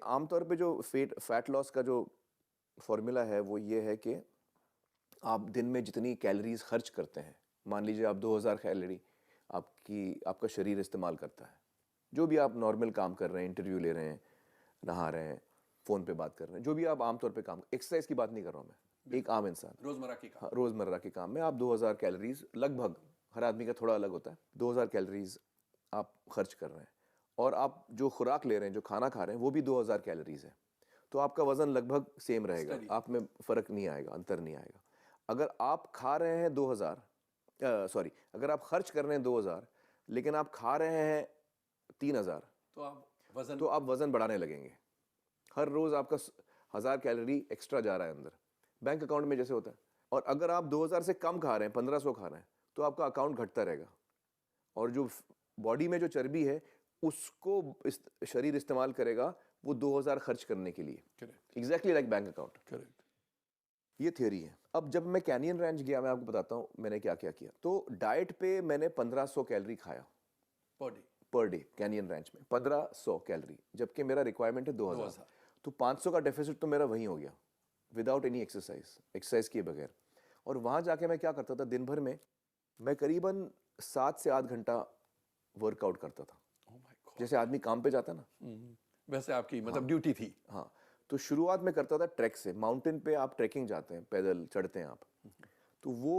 आमतौर पे जो फैट लॉस का जो फॉर्मूला है वो ये है कि आप दिन में जितनी कैलोरीज खर्च करते हैं, मान लीजिए आप 2000 कैलोरी आपका शरीर इस्तेमाल करता है, जो भी आप नॉर्मल काम कर रहे हैं, इंटरव्यू ले रहे हैं, नहा रहे हैं, फ़ोन पे बात कर रहे हैं, जो भी आप आमतौर पे काम, एक्सरसाइज की बात नहीं कर रहा हूँ मैं, एक आम इंसान रोज़मर्रा के काम में आप 2000 कैलोरीज लगभग, हर आदमी का थोड़ा अलग होता है, 2000 कैलोरीज आप खर्च कर रहे हैं और आप जो खुराक ले रहे हैं, जो खाना खा रहे हैं वो भी 2000 कैलोरीज है, तो आपका वजन लगभग सेम रहेगा, आप में फ़र्क नहीं आएगा, अंतर नहीं आएगा। अगर आप खा रहे हैं 2000 अगर आप खर्च कर रहे हैं 2000 लेकिन आप खा रहे हैं 3000 तो आप वजन बढ़ाने लगेंगे। हर रोज आपका 1000 कैलोरी एक्स्ट्रा जा रहा है अंदर, बैंक अकाउंट में जैसे होता है। और अगर आप 2000 से कम खा रहे हैं, 1500 खा रहे हैं, तो आपका अकाउंट घटता रहेगा और जो बॉडी में जो चर्बी है उसको शरीर इस्तेमाल करेगा वो 2000 खर्च करने के लिए, exactly like bank account. Correct, ये थियोरी है। अब जब मैं कैनियन रेंज गया, मैं आपको बताता हूँ मैंने क्या क्या किया। तो डाइट पे मैंने 1500 कैलोरी खाया पर डे कैनियन रेंज में, 1500 कैलोरी, जबकि मेरा रिक्वायरमेंट है 2000। तो 500 का डेफिसिट तो मेरा वहीं हो गया विदाउट एनी एक्सरसाइज किए बगैर। और वहाँ जाके मैं क्या करता था, दिन भर में मैं करीबन 7 से 8 घंटा वर्कआउट करता था। जैसे आदमी काम पे जाता ना, वैसे आपकी मतलब ड्यूटी थी। हाँ, तो शुरुआत में करता था ट्रैक से, माउंटेन पे आप ट्रैकिंग जाते हैं, पैदल चढ़ते हैं आप, तो वो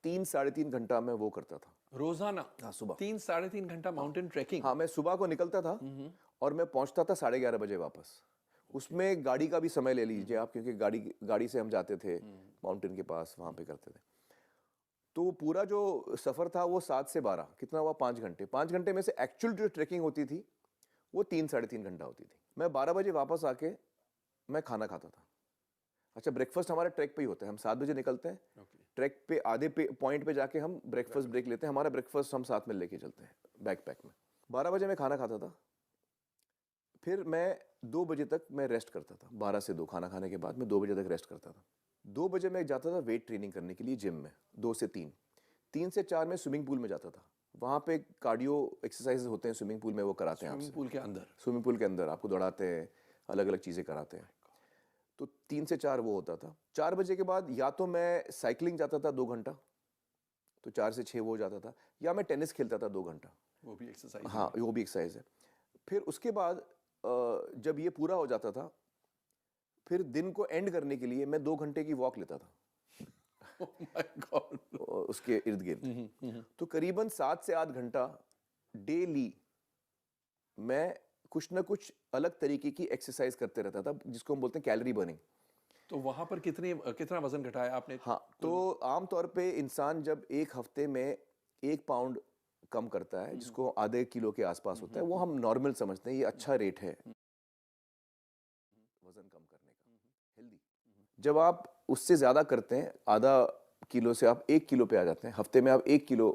3-3.5 घंटा मैं वो करता था रोजाना। हाँ, सुबह 3-3.5 घंटा माउंटेन ट्रैकिंग। हाँ, मैं सुबह को निकलता था और मैं पहुंचता था 11:30 बजे वापस। उसमें गाड़ी का भी समय ले लीजिए आप, क्योंकि गाड़ी से हम जाते थे माउंटेन के पास, वहाँ पे करते थे। तो पूरा जो सफ़र था वो 7 से 12 कितना हुआ, 5 घंटे। 5 घंटे में से एक्चुअल जो ट्रैकिंग होती थी वो 3-3.5 घंटा होती थी। मैं 12 बजे वापस आके मैं खाना खाता था। अच्छा, ब्रेकफास्ट हमारा ट्रैक पे ही होता है, हम 7 बजे निकलते हैं, ट्रैक पे आधे पॉइंट पे जाके हम ब्रेकफास्ट ब्रेक लेते हैं। हमारा ब्रेकफास्ट हम साथ में लेके चलते हैं बैकपैक में। 12 बजे मैं खाना खाता था, फिर मैं 2 बजे तक मैं रेस्ट करता था। 12 से 2 खाना खाने के बाद मैं 2 बजे तक रेस्ट करता था। 2 बजे मैं जाता था वेट ट्रेनिंग करने के लिए जिम में, 2 से 3, 3 से 4 में स्विमिंग पूल में जाता था। वहाँ पे कार्डियो एक्सरसाइज होते हैं स्विमिंग पूल में, वो कराते हैं आपसे। स्विमिंग पूल के अंदर आपको दौड़ाते हैं, अलग अलग चीज़ें कराते हैं। तो 3 से 4 वो होता था। 4 बजे के बाद या तो मैं साइकिलिंग जाता था 2 घंटा, तो 4 से 6 वो हो जाता था, या मैं टेनिस खेलता था 2 घंटा, वो भी एक्सरसाइज। हाँ, वो भी एक्सरसाइज है। फिर उसके बाद जब ये पूरा हो जाता था, फिर दिन को एंड करने के लिए मैं 2 घंटे की वॉक लेता था Oh my God. उसके इर्द गिर्द। तो करीबन 7 से 8 घंटा डेली मैं कुछ ना कुछ अलग तरीके की एक्सरसाइज करते रहता था, जिसको हम बोलते हैं कैलोरी बर्निंग। तो वहां पर कितना वजन घटाया आपने? हाँ, तो आमतौर पे इंसान जब 1 हफ्ते में 1 पाउंड कम करता है, जिसको आधे किलो के आसपास होता है, वो हम नॉर्मल समझते हैं, ये अच्छा रेट है वजन कम करने का, हेल्दी। जब आप उससे ज़्यादा करते हैं, आधा किलो से आप 1 किलो पे आ जाते हैं, हफ्ते में आप 1 किलो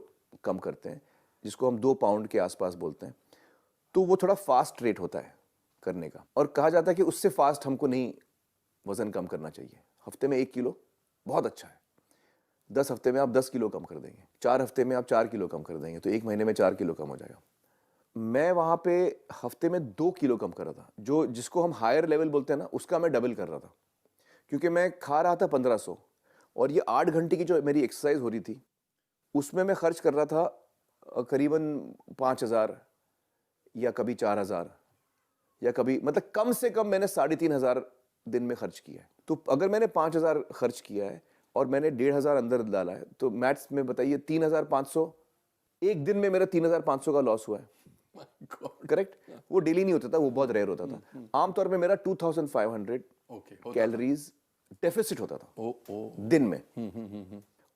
कम करते हैं, जिसको हम 2 पाउंड के आसपास बोलते हैं, तो वो थोड़ा फास्ट रेट होता है करने का। और कहा जाता है कि उससे फास्ट हमको नहीं वज़न कम करना चाहिए। हफ्ते में 1 किलो बहुत अच्छा है। 10 हफ्ते में आप 10 किलो कम कर देंगे, 4 हफ्ते में आप 4 किलो कम कर देंगे, तो 1 महीने में 4 किलो कम हो जाएगा। मैं वहाँ पे हफ्ते में 2 किलो कम कर रहा था, जो जिसको हम हायर लेवल बोलते हैं ना, उसका मैं डबल कर रहा था, क्योंकि मैं खा रहा था 1500 और ये 8 घंटे की जो मेरी एक्सरसाइज हो रही थी उसमें मैं खर्च कर रहा था करीबन 5000 या कभी 4000 या कभी, मतलब कम से कम मैंने 3500 दिन में खर्च किया है। तो अगर मैंने 5000 खर्च किया है और मैंने 1500 अंदर डाला है, तो मैथ्स में बताइए 3500, एक दिन में मेरा 3500 का लॉस हुआ है। करेक्ट? वो डेली नहीं होता था, वो बहुत रेयर होता था। आमतौर पे मेरा 2500 कैलोरीज डेफिसिट होता था दिन में।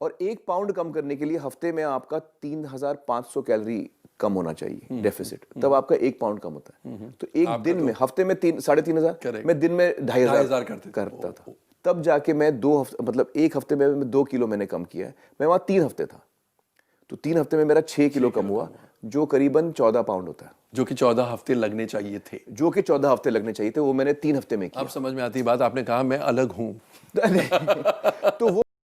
और 1 पाउंड कम करने के लिए हफ्ते में आपका 3500 कैलोरी कम होना चाहिए डेफिसिट, तब आपका 1 पाउंड कम होता है। तो एक दिन में, हफ्ते में 3-3.5 मैं दिन में 2500 करता था। तब जाके मैं 2 हफ्ते, मतलब 1 हफ्ते में 2 किलो मैंने कम किया है। मैं वहाँ 3 हफ्ते था, तो 3 हफ्ते में मेरा 6 किलो कम हुआ, जो करीबन 14 पाउंड होता है, जो कि 14 हफ्ते लगने चाहिए थे। वो मैंने 3 हफ्ते में किया। अब समझ में आती बात, आपने कहा मैं अलग हूं। तो वो